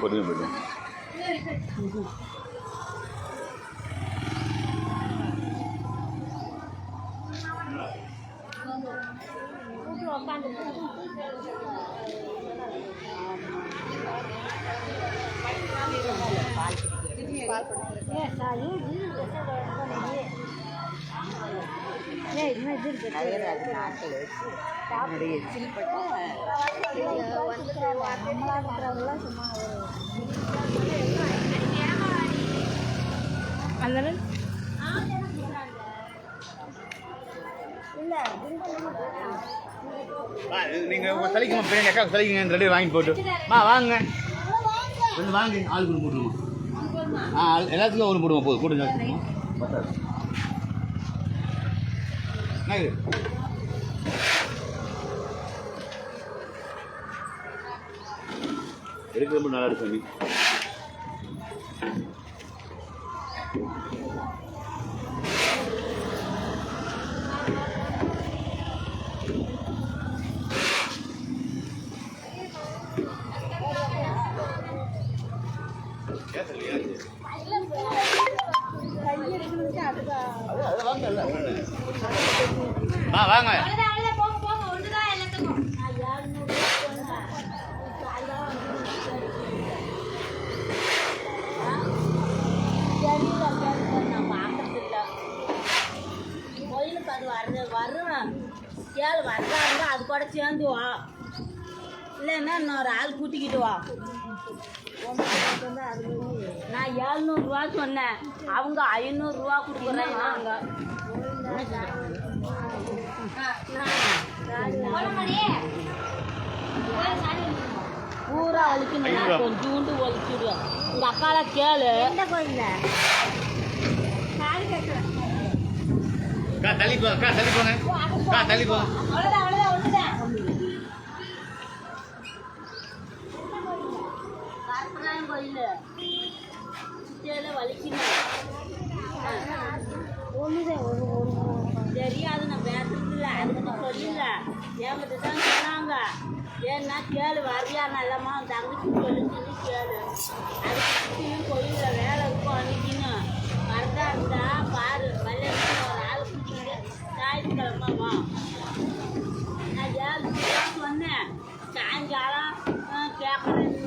பொறுமை போய்டும். நீங்கள் உங்கள் தலைக்குமா பிள்ளைங்க அக்கா தலைக்குங்க இந்த ரெண்டு வாங்கி போட்டு வாங்க கொஞ்சம் வாங்க ஆளுக்கு ஒன்று போட்டுருமா. எல்லாத்துக்கும் ஒன்று போடுவோம் போதும் கூட எடுக்க ரொம்ப நல்லா இருக்கு சாமி. வாங்க கேள் வர்றாங்க அது கூட சேர்ந்து வா, இல்லைன்னா இன்னொரு ஆள் கூட்டிக்கிட்டு வா. நான் 700 சொன்னேன், அவங்க 500 கொடுக்குறாங்க. பூரா வலிக்கணும்னா கொஞ்சோண்டு வலிச்சுடுவேன். உங்க அக்கால கேளு. தள்ளி போங்க தள்ளி போங்க. தெரியாது, நான் பேசுறதில்ல, அதுக்கு சொல்லல, ஏமாத்து தான் சொன்னாங்க. ஏன்னா கேளு வரியா நல்லம்மா தங்கச்சி சொல்லி கேளு. அதுக்கு கோயிலில் வேலை இருக்கும் அன்னைக்குன்னு வரதா இருந்தா பாரு. கல்யாணம் ஒரு ஆள் கூட்டிட்டு ஞாயிற்றுக்கிழமாவா. நான் 7 சொன்னேன். சாயங்காலம் கேட்குறேன்.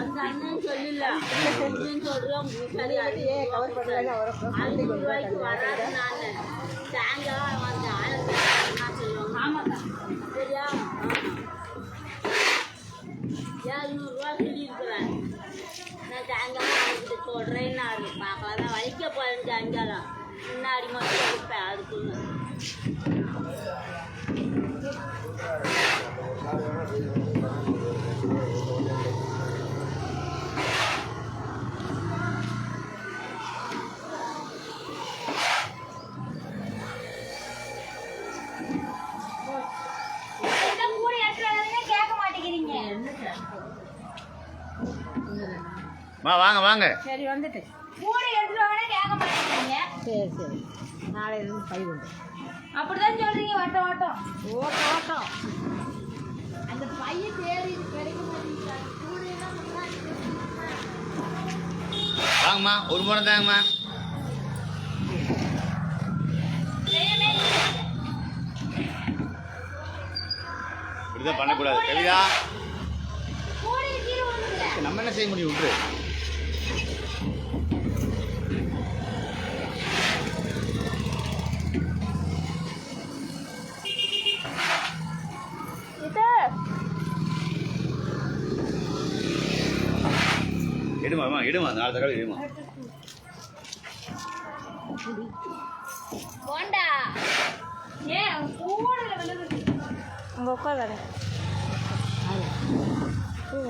அந்த அண்ணன் சொல்லல சொல்றேன். வராது நான் சாயங்காலம் வந்து ஆளுங்க சொல்லுவாங்க. ஆமாக்கா சரியா, 700 சொல்லியிருக்கிறேன். நான் சாயங்காலம் அவங்ககிட்ட சொல்கிறேன்னு பார்க்கலாம். தான் வலிக்க போகிறேன் சாயங்காலம். முன்னாடி மட்டும் இருப்பேன் அதுக்குன்னு. வாங்க வாங்க. சரி வந்துட்டு கூட எடுத்துட்டு வாங்க கேட்க மாட்டேங்கிறீங்க. சரி சரி நாளையிலிருந்து பை கொண்டு அப்படிதான் சொல்றீங்க. வட்டம் வட்டம் ஓட்டம் அந்த பைய தேடி கிடைக்க மாட்டேங்குது. வாங்கம்மா ஒரு முறை தாங்கம்மா. இப்படிதான் பண்ணக்கூடாது கவிதா. நம்ம என்ன செய்ய முடியும் விட்டுரு. எடுமா 4 தடவை எடுமா. போண்டா ஏ கூடல விழுது. அங்க உட்கார்றாங்க.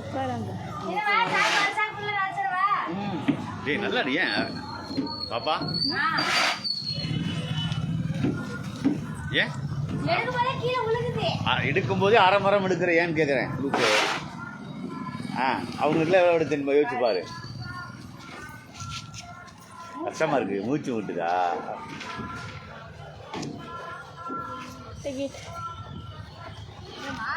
உட்காராங்க. இத வா சாப்பிடல ராசரவா. டேய் நல்லா இருக்கியா பாப்பா? ஏன் எடுக்கும்போதே கீழ விழுகுது. எடுக்கும்போதே அரை மரம் எடுக்கிற ஏன்னு கேட்குறேன். அவங்களுக்குலாம் எவ்வளோ எடுத்து யோசிச்சு பாரு. கஷ்டமா இருக்கு, மூச்சு விட்டுதா? இல்லைம்மா